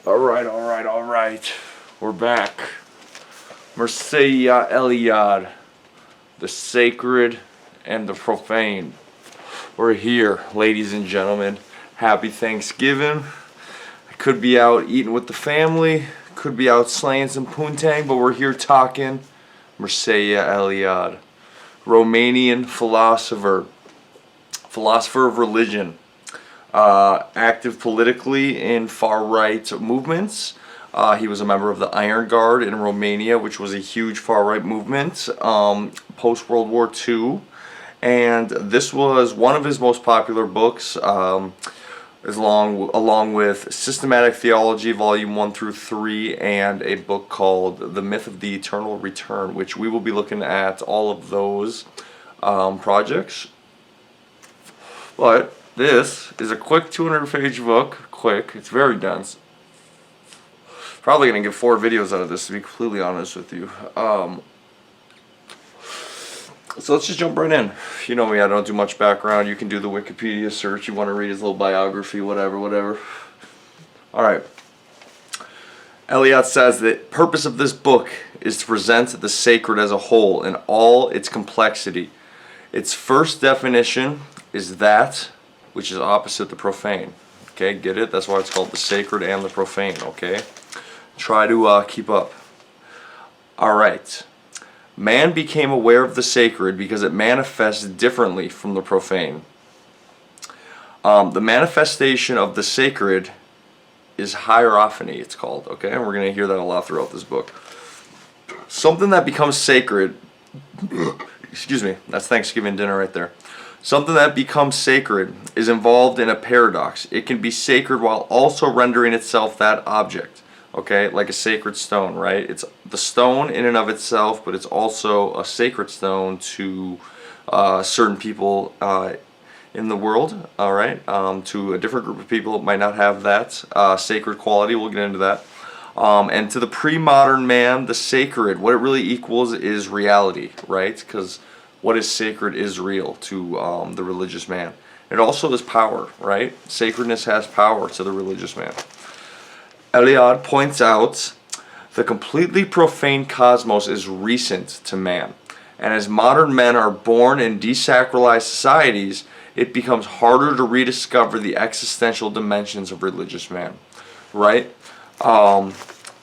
Alright. We're back. Mircea, Eliade, the sacred and the profane. We're here, ladies and gentlemen. Happy Thanksgiving. I could be out eating with the family, could be out slaying some poontang, but we're here talking Mircea Eliade, Romanian philosopher of religion. Active politically in far-right movements. He was a member of the Iron Guard in Romania, which was a huge far-right movement post-World War II. And this was one of his most popular books, along with Systematic Theology, Volume 1 through 3, and a book called The Myth of the Eternal Return, which we will be looking at all of those projects. But this is a quick 200-page book. It's very dense. Probably going to get 4 videos out of this, to be completely honest with you. So let's just jump right in. You know me, I don't do much background. You can do the Wikipedia search. You want to read his little biography, whatever. Alright. Eliade says the purpose of this book is to present the sacred as a whole in all its complexity. Its first definition is that which is opposite the profane. Okay, get it? That's why it's called the sacred and the profane, okay? Try to keep up. Alright. Man became aware of the sacred because it manifests differently from the profane. The manifestation of the sacred is hierophany, it's called, okay? And we're going to hear that a lot throughout this book. Something that becomes sacred, excuse me, that's Thanksgiving dinner right there. Something that becomes sacred is involved in a paradox. It can be sacred while also rendering itself that object. Okay, like a sacred stone, right? It's the stone in and of itself, but it's also a sacred stone to certain people in the world, all right? To a different group of people, it might not have that sacred quality. We'll get into that. And to the pre-modern man, the sacred, what it really equals is reality, right? Because what is sacred is real to the religious man. It also is power, right? Sacredness has power to the religious man. Eliade points out the completely profane cosmos is recent to man, and as modern men are born in desacralized societies, it becomes harder to rediscover the existential dimensions of religious man, right?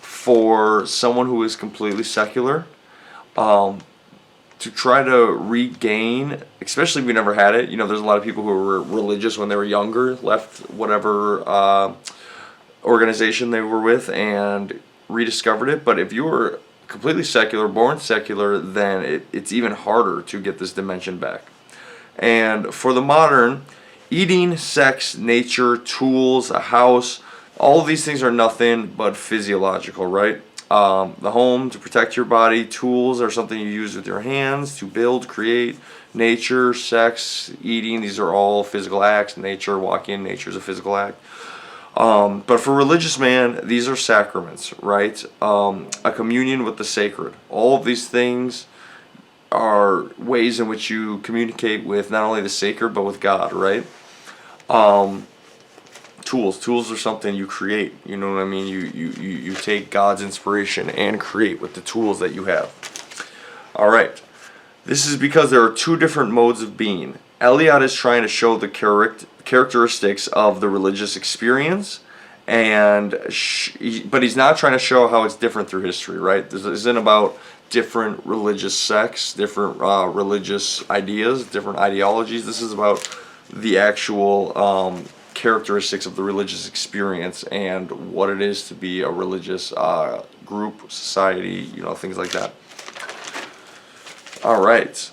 For someone who is completely secular, to try to regain, especially if we never had it, you know, there's a lot of people who were religious when they were younger, left whatever organization they were with and rediscovered it. But if you were completely secular, born secular, then it's even harder to get this dimension back. And for the modern, eating, sex, nature, tools, a house, all of these things are nothing but physiological, right? The home to protect your body, tools are something you use with your hands to build, create. Nature, sex, eating, these are all physical acts. Nature, walking, nature is a physical act. But for religious man, these are sacraments, right? A communion with the sacred. All of these things are ways in which you communicate with not only the sacred, but with God, right? Tools are something you create, you know what I mean? You take God's inspiration and create with the tools that you have. Alright, this is because there are 2 different modes of being. Eliade is trying to show the characteristics of the religious experience, but he's not trying to show how it's different through history, right? This isn't about different religious sects, different religious ideas, different ideologies. This is about the actual characteristics of the religious experience and what it is to be a religious group, society, you know, things like that. Alright.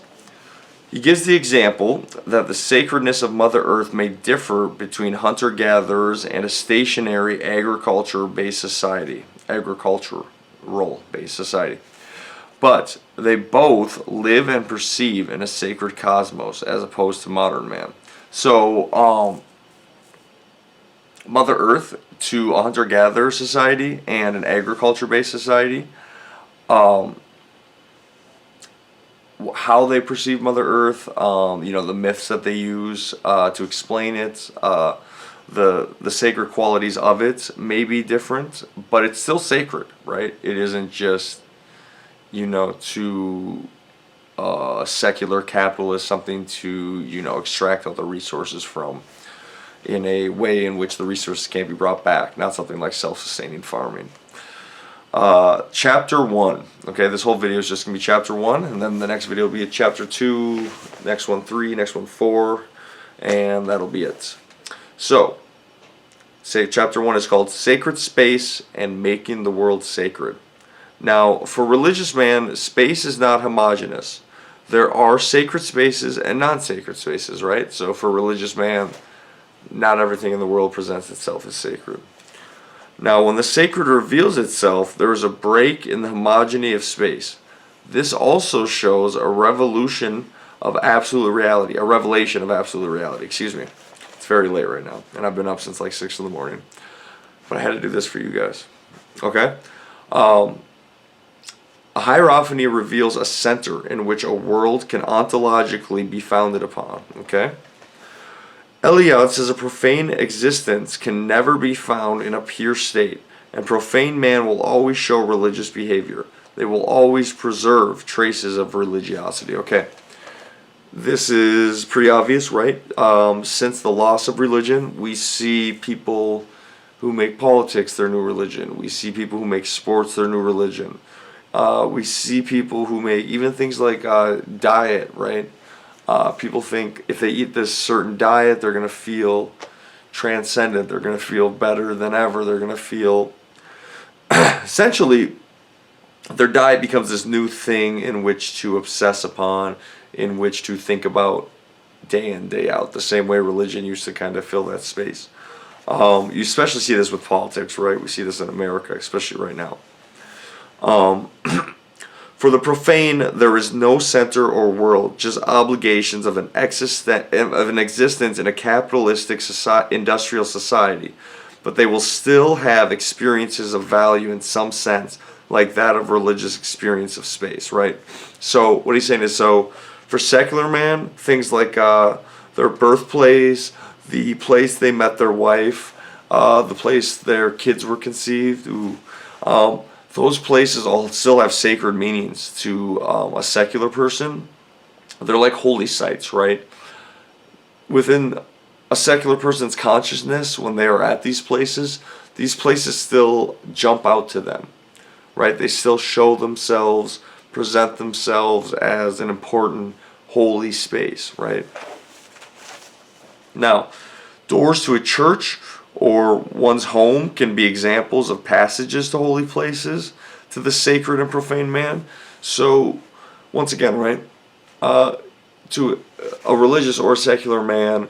He gives the example that the sacredness of Mother Earth may differ between hunter-gatherers and a stationary agricultural-based society. But they both live and perceive in a sacred cosmos as opposed to modern man. So, Mother Earth to a hunter-gatherer society and an agriculture-based society, how they perceive Mother Earth, you know, the myths that they use to explain it, the sacred qualities of it may be different, but it's still sacred, right? It isn't just, to secular capitalist something to, extract all the resources from in a way in which the resources can't be brought back, not something like self-sustaining farming. Chapter 1. Okay, this whole video is just going to be chapter 1, and then the next video will be chapter 2, next one 3, next one 4, and that'll be it. So, chapter 1 is called Sacred Space and Making the World Sacred. Now, for religious man, space is not homogeneous. There are sacred spaces and non-sacred spaces, right? So for religious man, not everything in the world presents itself as sacred. Now, when the sacred reveals itself, there is a break in the homogeny of space. This also shows a revelation of absolute reality, excuse me. It's very late right now, and I've been up since like 6 in the morning. But I had to do this for you guys. Okay? A hierophany reveals a center in which a world can ontologically be founded upon. Okay? Eliade says a profane existence can never be found in a pure state, and profane man will always show religious behavior. They will always preserve traces of religiosity. Okay, this is pretty obvious, right? Since the loss of religion, we see people who make politics their new religion. We see people who make sports their new religion. We see people who make even things like diet, right? People think if they eat this certain diet, they're going to feel transcendent. They're going to feel better than ever. They're going to feel... Essentially, their diet becomes this new thing in which to obsess upon, in which to think about day in, day out, the same way religion used to kind of fill that space. You especially see this with politics, right? We see this in America, especially right now. For the profane, there is no center or world, just obligations of an existence in a capitalistic industrial society. But they will still have experiences of value in some sense, like that of religious experience of space, right? So what he's saying is, so for secular man, things like their birthplace, the place they met their wife, the place their kids were conceived, those places all still have sacred meanings to a secular person. They're like holy sites, right? Within a secular person's consciousness, when they are at these places still jump out to them, right? They still show themselves, present themselves as an important holy space, right? Now, doors to a church or one's home can be examples of passages to holy places, to the sacred and profane man. So, once again, right, to a religious or secular man,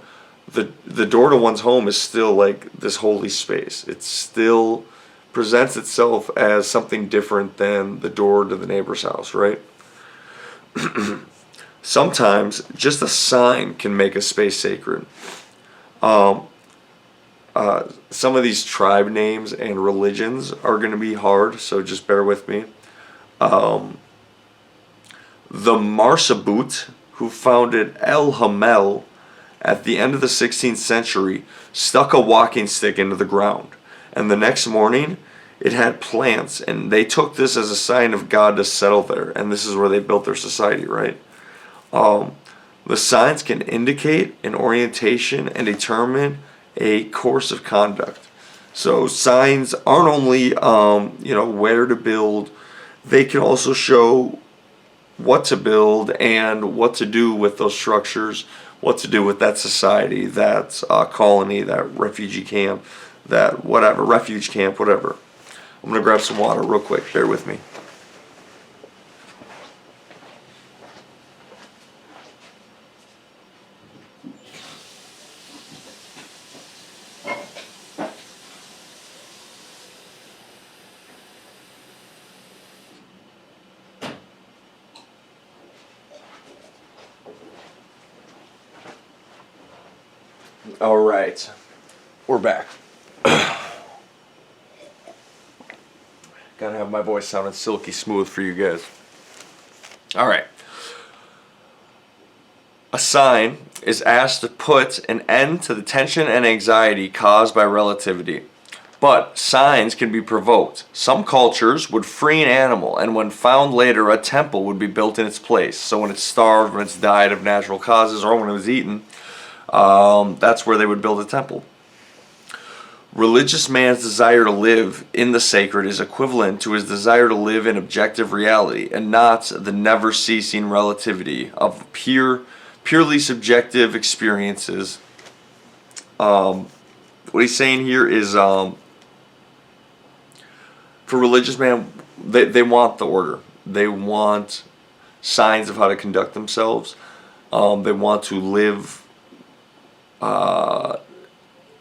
the door to one's home is still like this holy space. It still presents itself as something different than the door to the neighbor's house, right? Sometimes just a sign can make a space sacred. Some of these tribe names and religions are going to be hard, so just bear with me. The Marsabut, who founded El Hamel at the end of the 16th century, stuck a walking stick into the ground. And the next morning, it had plants, and they took this as a sign of God to settle there. And this is where they built their society, right? The signs can indicate an orientation and determine a course of conduct. So signs aren't only where to build, they can also show what to build and what to do with those structures, what to do with that society, that colony, that refugee camp, that whatever, refuge camp, whatever. I'm going to grab some water real quick, bear with me. All right, we're back. Gotta have my voice sounding silky smooth for you guys. All right. A sign is asked to put an end to the tension and anxiety caused by relativity. But signs can be provoked. Some cultures would free an animal, and when found later, a temple would be built in its place. So when it's starved, when it's died of natural causes, or when it was eaten, that's where they would build a temple. Religious man's desire to live in the sacred is equivalent to his desire to live in objective reality, and not the never-ceasing relativity of purely subjective experiences. What he's saying here is, for religious man, they want the order. They want signs of how to conduct themselves. They want to live,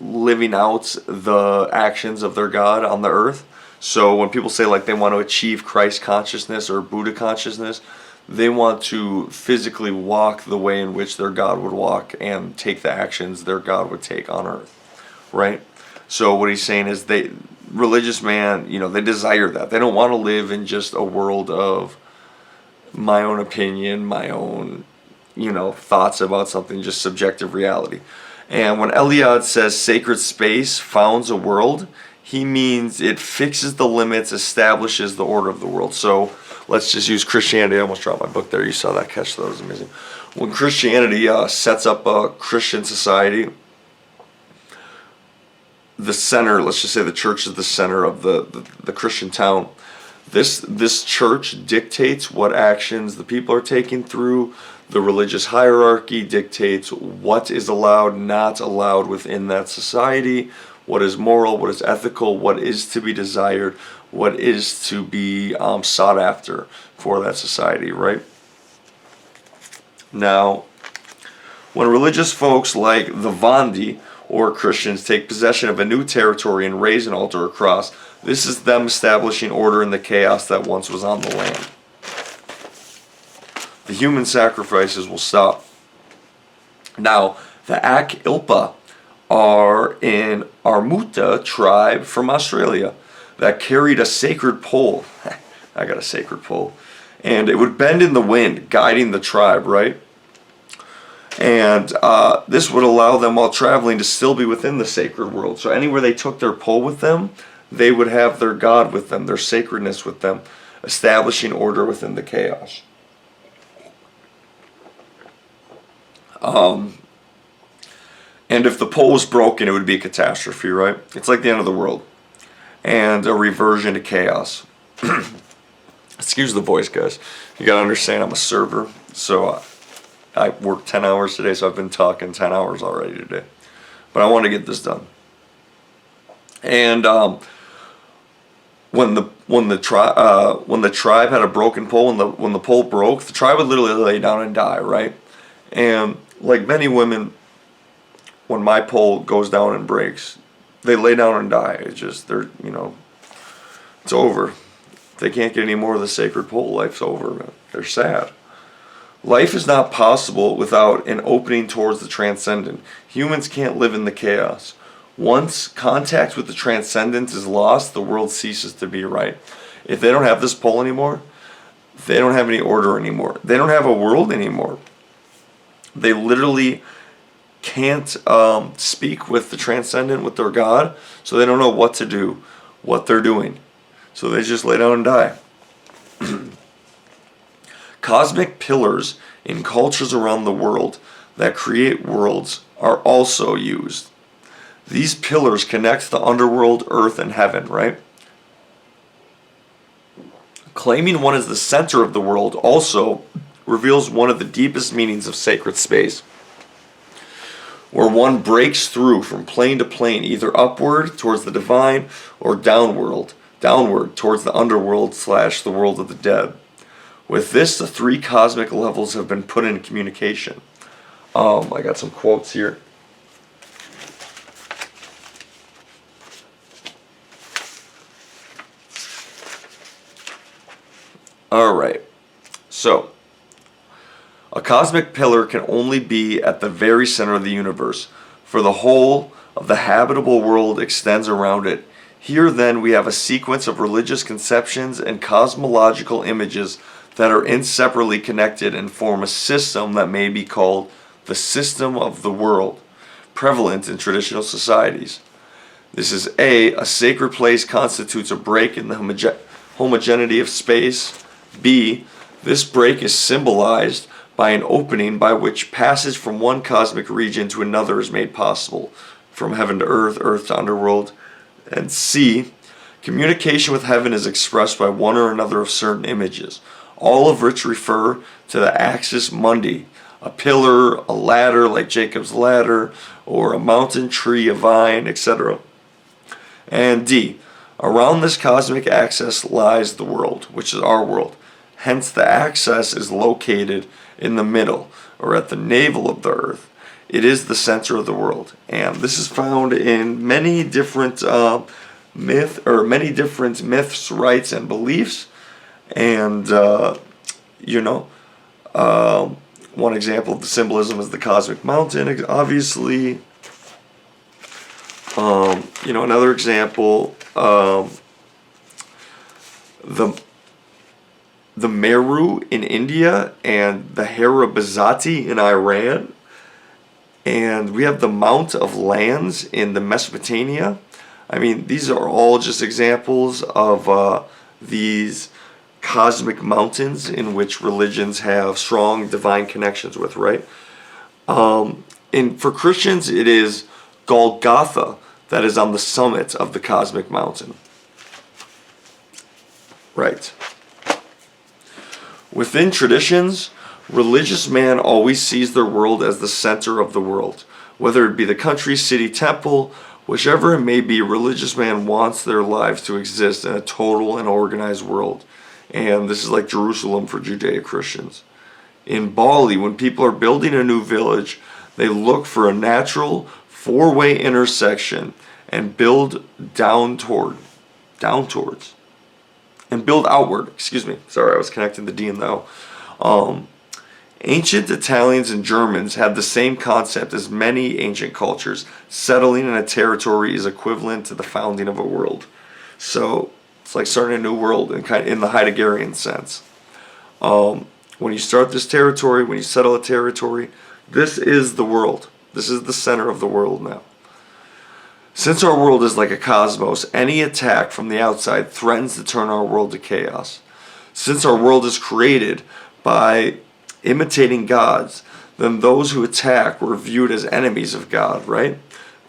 living out the actions of their God on the earth. So when people say like they want to achieve Christ consciousness or Buddha consciousness, they want to physically walk the way in which their God would walk and take the actions their God would take on earth, right? So what he's saying is religious man, they desire that. They don't want to live in just a world of my own opinion, my own, thoughts about something, just subjective reality. And when Eliade says sacred space founds a world, he means it fixes the limits, establishes the order of the world. So let's just use Christianity. I almost dropped my book there. You saw that catch. That was amazing. When Christianity sets up a Christian society, the center, let's just say the church is the center of the Christian town. This church dictates what actions the people are taking through. The religious hierarchy dictates what is allowed, not allowed within that society, what is moral, what is ethical, what is to be desired, what is to be sought after for that society, right? Now, when religious folks like the Vandi or Christians take possession of a new territory and raise an altar or cross, this is them establishing order in the chaos that once was on the land. The human sacrifices will stop. Now, the Ak Ilpa are an Armuta tribe from Australia that carried a sacred pole. I got a sacred pole. And it would bend in the wind, guiding the tribe, right? And this would allow them while traveling to still be within the sacred world. So anywhere they took their pole with them, they would have their God with them, their sacredness with them, establishing order within the chaos. And if the pole was broken, it would be a catastrophe, right? It's like the end of the world. And a reversion to chaos. Excuse the voice, guys. You gotta understand I'm a server, so I worked 10 hours today, so I've been talking 10 hours already today. But I want to get this done. And when the tribe had a broken pole, when the pole broke, the tribe would literally lay down and die, right? And like many women, when my pole goes down and breaks, they lay down and die. It's just it's over. They can't get any more of the sacred pole. Life's over. They're sad. Life is not possible without an opening towards the transcendent. Humans can't live in the chaos. Once contact with the transcendent is lost, the world ceases to be right. If they don't have this pole anymore, they don't have any order anymore. They don't have a world anymore. They literally can't speak with the transcendent, with their God, so they don't know what to do, what they're doing. So they just lay down and die. Cosmic pillars in cultures around the world that create worlds are also used. These pillars connect the underworld, earth, and heaven, right? Claiming one is the center of the world also reveals one of the deepest meanings of sacred space, where one breaks through from plane to plane, either upward towards the divine or downward towards the underworld / the world of the dead. With this, the three cosmic levels have been put in communication. I got some quotes here. Alright, so a cosmic pillar can only be at the very center of the universe, for the whole of the habitable world extends around it. Here then we have a sequence of religious conceptions and cosmological images that are inseparably connected and form a system that may be called the system of the world, prevalent in traditional societies. This is A sacred place constitutes a break in the homogeneity of space. B, this break is symbolized by an opening by which passage from one cosmic region to another is made possible, from heaven to earth, earth to underworld. And C, communication with heaven is expressed by one or another of certain images, all of which refer to the axis mundi, a pillar, a ladder like Jacob's ladder, or a mountain, tree, a vine, etc. And D, around this cosmic axis lies the world, which is our world. Hence the axis is located in the middle, or at the navel of the earth. It is the center of the world. And this is found in many different many different myths, rites, and beliefs. And one example of the symbolism is the cosmic mountain, obviously. Another example, the Meru in India and the Harabazati in Iran. And we have the Mount of Lands in the Mesopotamia. I mean, these are all just examples of these cosmic mountains in which religions have strong divine connections with, right? And for Christians, it is Golgotha that is on the summit of the cosmic mountain. Right. Within traditions, religious man always sees their world as the center of the world. Whether it be the country, city, temple, whichever it may be, religious man wants their lives to exist in a total and organized world. And this is like Jerusalem for Judeo-Christians. In Bali, when people are building a new village, they look for a natural four-way intersection and build towards. And build outward. Sorry, I was connecting the D and the O. Ancient Italians and Germans had the same concept as many ancient cultures. Settling in a territory is equivalent to the founding of a world. So it's like starting a new world in the Heideggerian sense. When you start this territory, when you settle a territory, this is the world. This is the center of the world now. Since our world is like a cosmos, any attack from the outside threatens to turn our world to chaos. Since our world is created by imitating gods, then those who attack were viewed as enemies of God, right?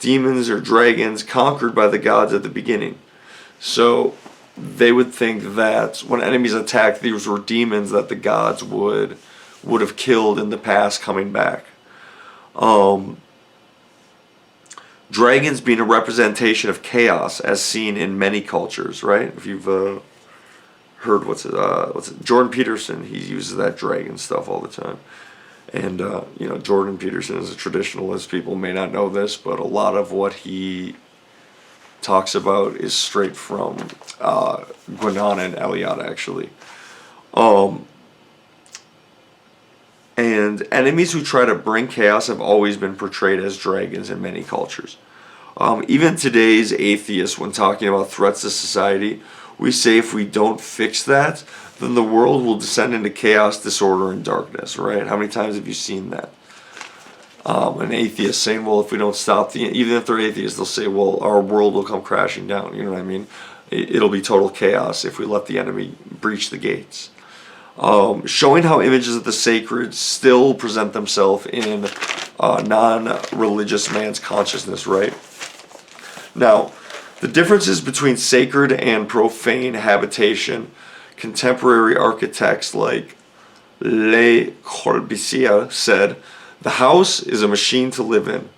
Demons or dragons conquered by the gods at the beginning. So they would think that when enemies attacked, these were demons that the gods would have killed in the past coming back. Dragons being a representation of chaos as seen in many cultures, right? If you've heard what's it? Jordan Peterson, he uses that dragon stuff all the time. And Jordan Peterson is a traditionalist. People may not know this, but a lot of what he talks about is straight from Guinan and Eliade, actually. And enemies who try to bring chaos have always been portrayed as dragons in many cultures. Even today's atheists, when talking about threats to society, we say if we don't fix that, then the world will descend into chaos, disorder, and darkness, right? How many times have you seen that? An atheist saying, well, if we don't stop even if they're atheists, they'll say, well, our world will come crashing down, you know what I mean? It'll be total chaos if we let the enemy breach the gates. Showing how images of the sacred still present themselves in non-religious man's consciousness, right? Now, the differences between sacred and profane habitation, contemporary architects like Le Corbusier said, the house is a machine to live in,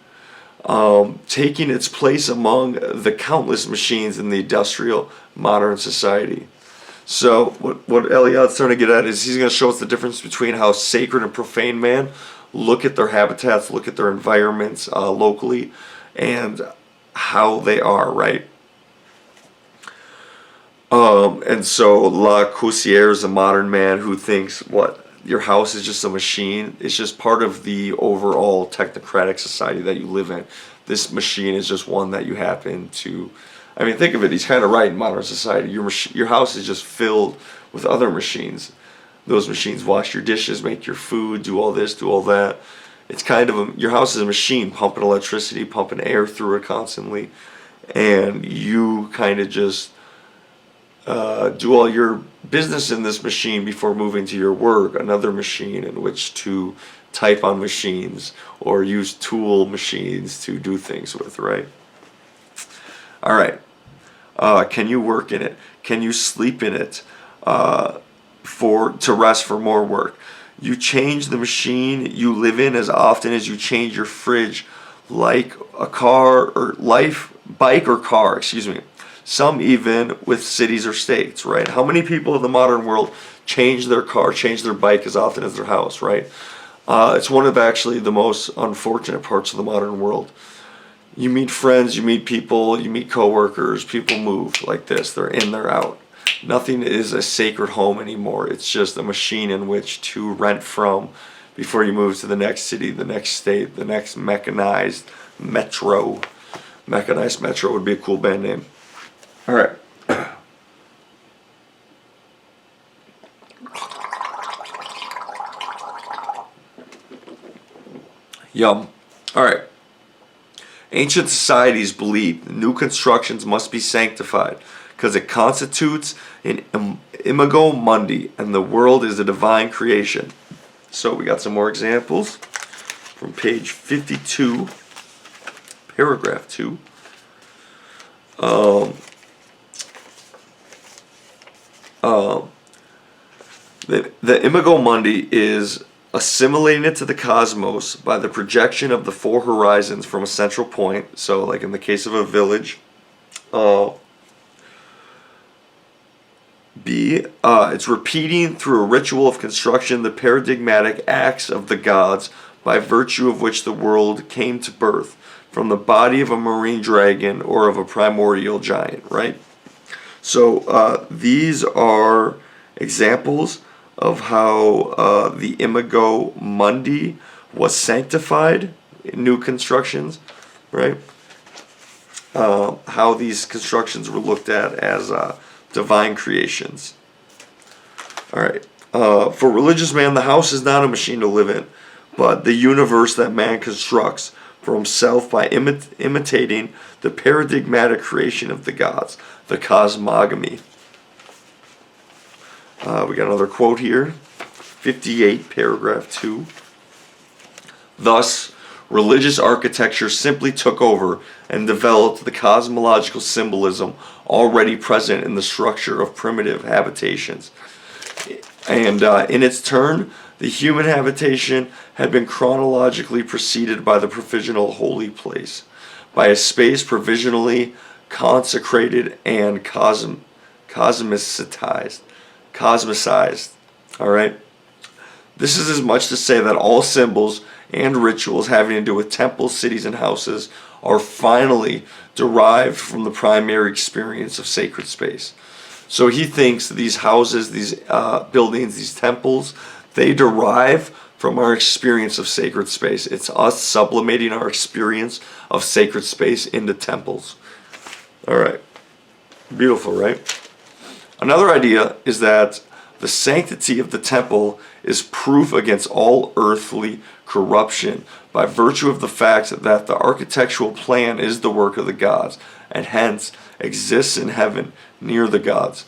taking its place among the countless machines in the industrial modern society. So what Eliade's trying to get at is he's going to show us the difference between how sacred and profane man look at their habitats, look at their environments locally, and how they are, right? And so Le Corbusier is a modern man who thinks, your house is just a machine. It's just part of the overall technocratic society that you live in. This machine is just one that you happen to... I mean, think of it. He's kind of right in modern society. Your house is just filled with other machines. Those machines wash your dishes, make your food, do all this, do all that. It's kind of your house is a machine pumping electricity, pumping air through it constantly, and you kind of just do all your business in this machine before moving to your work, another machine in which to type on machines or use tool machines to do things with, right? All right. Can you work in it? Can you sleep in it to rest for more work? You change the machine you live in as often as you change your fridge, like a car or bike or car, excuse me. Some even with cities or states, right? How many people in the modern world change their car, change their bike as often as their house, right? It's one of actually the most unfortunate parts of the modern world. You meet friends, you meet people, you meet coworkers, people move like this. They're in, they're out. Nothing is a sacred home anymore. It's just a machine in which to rent from before you move to the next city, the next state, the next mechanized metro. Mechanized Metro would be a cool band name. All right. Yum. All right. Ancient societies believed new constructions must be sanctified because it constitutes an imago mundi, and the world is a divine creation. So we got some more examples from page 52, paragraph 2. The imago mundi is assimilating it to the cosmos by the projection of the four horizons from a central point. So like in the case of a village, it's repeating through a ritual of construction the paradigmatic acts of the gods by virtue of which the world came to birth from the body of a marine dragon or of a primordial giant, right? So these are examples of how the imago mundi was sanctified in new constructions, right? How these constructions were looked at as divine creations. All right. For religious man, the house is not a machine to live in, but the universe that man constructs for himself by imitating the paradigmatic creation of the gods, the cosmogony. We got another quote here, 58, paragraph 2. Thus, religious architecture simply took over and developed the cosmological symbolism already present in the structure of primitive habitations. And in its turn, the human habitation had been chronologically preceded by the provisional holy place, by a space provisionally consecrated and cosmicized. All right. This is as much to say that all symbols and rituals having to do with temples, cities, and houses are finally derived from the primary experience of sacred space. So he thinks these houses, these buildings, these temples, they derive from our experience of sacred space. It's us sublimating our experience of sacred space into temples. All right. Beautiful, right? Another idea is that the sanctity of the temple is proof against all earthly corruption by virtue of the fact that the architectural plan is the work of the gods and hence exists in heaven near the gods.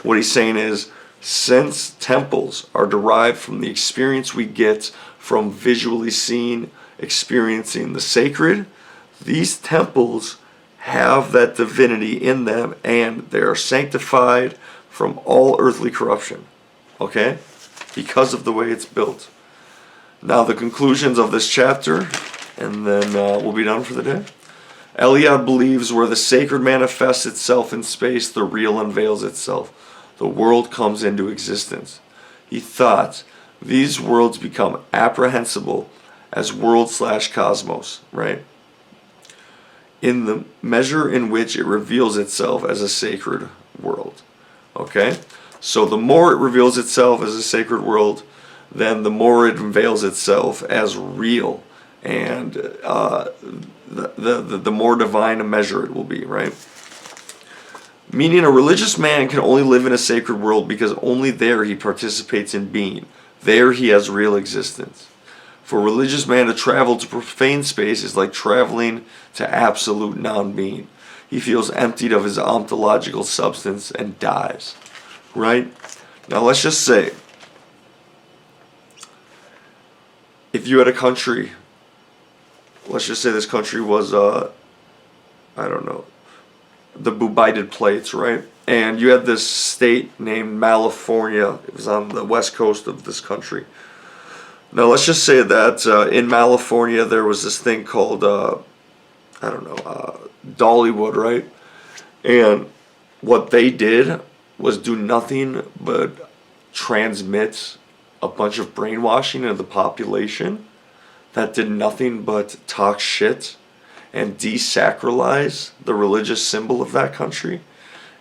What he's saying is, since temples are derived from the experience we get from visually seeing, experiencing the sacred, these temples have that divinity in them and they are sanctified from all earthly corruption. Okay? Because of the way it's built. Now the conclusions of this chapter, and then we'll be done for the day. Eliade believes where the sacred manifests itself in space, the real unveils itself. The world comes into existence. He thought these worlds become apprehensible as world/cosmos, right? In the measure in which it reveals itself as a sacred world. Okay? So the more it reveals itself as a sacred world, then the more it unveils itself as real, and the more divine a measure it will be, right? Meaning a religious man can only live in a sacred world because only there he participates in being. There he has real existence. For a religious man to travel to profane space is like traveling to absolute non-being. He feels emptied of his ontological substance and dies. Right? Now let's just say, if you had a country, let's just say this country was, I don't know, the Bubaidid Plates, right? And you had this state named California. It was on the west coast of this country. Now let's just say that in California there was this thing called, I don't know, Dollywood, right? And what they did was do nothing but transmit a bunch of brainwashing into the population that did nothing but talk shit and desacralize the religious symbol of that country.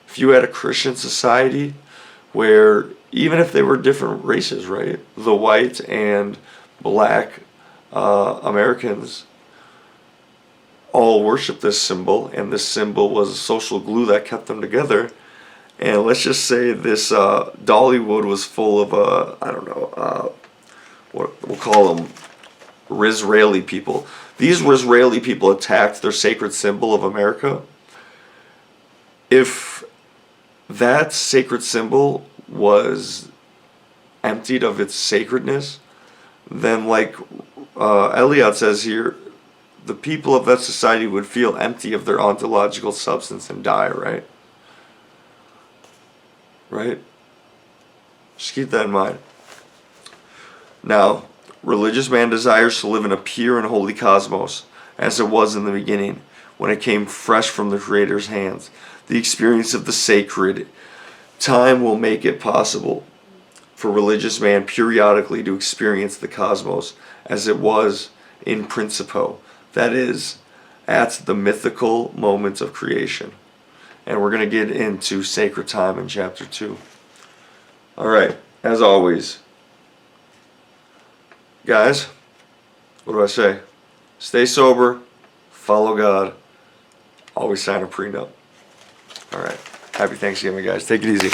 If you had a Christian society where, even if they were different races, right, the white and black Americans all worshiped this symbol, and this symbol was a social glue that kept them together. And let's just say this Dollywood was full of, I don't know, what we'll call them Rizraeli people. These Rizraeli people attacked their sacred symbol of America. If that sacred symbol was emptied of its sacredness, then like Eliade says here, the people of that society would feel empty of their ontological substance and die, right? Right? Just keep that in mind. Now, religious man desires to live in a pure and holy cosmos, as it was in the beginning, when it came fresh from the Creator's hands. The experience of the sacred time will make it possible for religious man periodically to experience the cosmos as it was in principio, that is, at the mythical moments of creation. And we're going to get into sacred time in chapter 2. Alright, as always, guys, what do I say? Stay sober, follow God, always sign a prenup. Alright, happy Thanksgiving, guys. Take it easy.